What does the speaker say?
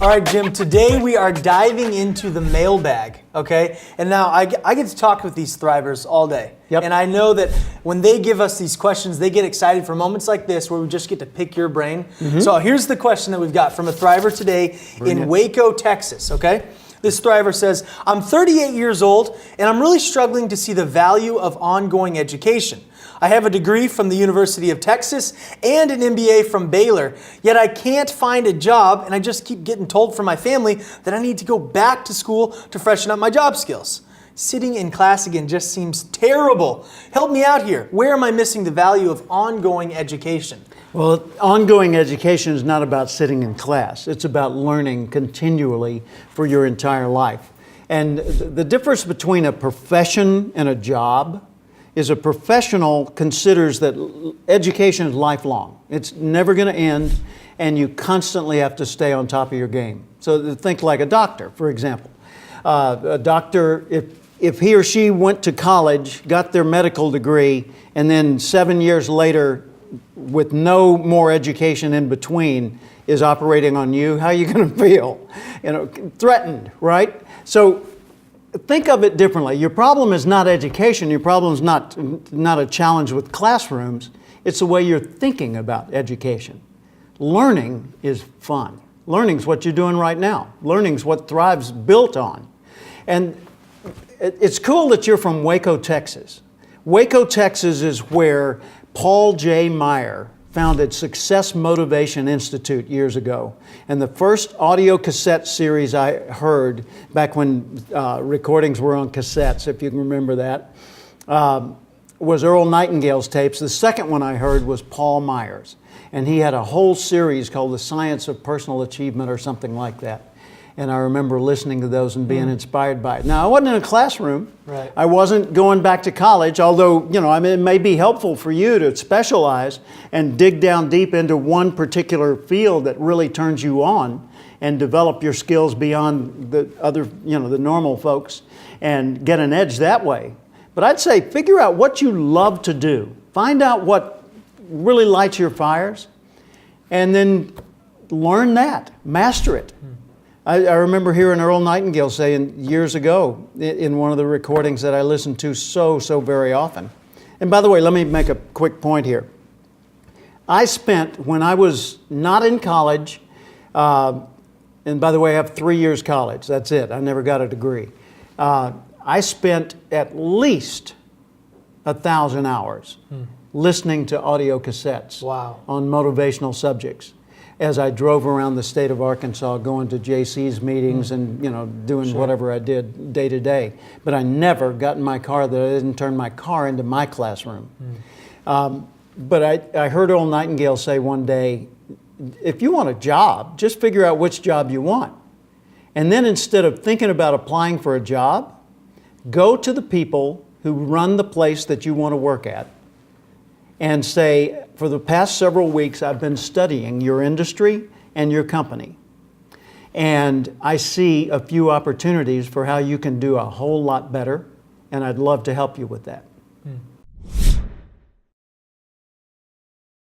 All right, Jim, today we are diving into the mailbag, okay? And now I get to talk with these thrivers all day. Yep. And I know that when they give us these questions, they get excited for moments like this where we just get to pick your brain. So here's the question that we've got from a thriver today in Waco, Texas, okay? This thriver says, I'm 38 years old and I'm really struggling to see the value of ongoing education. I have a degree from the University of Texas and an MBA from Baylor, yet I can't find a job and I just keep getting told from my family that I need to go back to school to freshen up my job skills. Sitting in class again just seems terrible. Help me out here. Where am I missing the value of ongoing education? Well, ongoing education is not about sitting in class. It's about learning continually for your entire life. And the difference between a profession and a job is a professional considers that education is lifelong. It's never going to end, and you constantly have to stay on top of your game. So think like a doctor, for example. A doctor, if he or she went to college, got their medical degree, and then 7 years later, with no more education in between, is operating on you, how are you going to feel? You know, threatened, right? So think of it differently. Your problem is not education. Your problem is not a challenge with classrooms. It's the way you're thinking about education. Learning is fun. Learning is what you're doing right now. Learning is what Thrive's built on. And it's cool that you're from Waco, Texas. Waco, Texas is where Paul J. Meyer founded Success Motivation Institute years ago. And the first audio cassette series I heard back when recordings were on cassettes, if you can remember that, was Earl Nightingale's tapes. The second one I heard was Paul Meyer's. And he had a whole series called The Science of Personal Achievement or something like that. And I remember listening to those and being inspired by it. Now, I wasn't in a classroom. Right. I wasn't going back to college, although, you know, I mean, it may be helpful for you to specialize and dig down deep into one particular field that really turns you on and develop your skills beyond the other, you know, the normal folks and get an edge that way. But I'd say figure out what you love to do. Find out what really lights your fires and then learn that, master it. I remember hearing Earl Nightingale saying years ago in one of the recordings that I listened to so very often. And by the way, let me make a quick point here. I spent, when I was not in college, and by the way, I have 3 years college. That's it. I never got a degree. I spent at least 1,000 hours listening to audio cassettes on motivational subjects as I drove around the state of Arkansas, going to JC's meetings and, you know, doing whatever I did day to day. But I never got in my car that I didn't turn my car into my classroom. But I heard Earl Nightingale say one day, if you want a job, just figure out which job you want. And then instead of thinking about applying for a job, go to the people who run the place that you want to work at and say, for the past several weeks, I've been studying your industry and your company. And I see a few opportunities for how you can do a whole lot better, and I'd love to help you with that.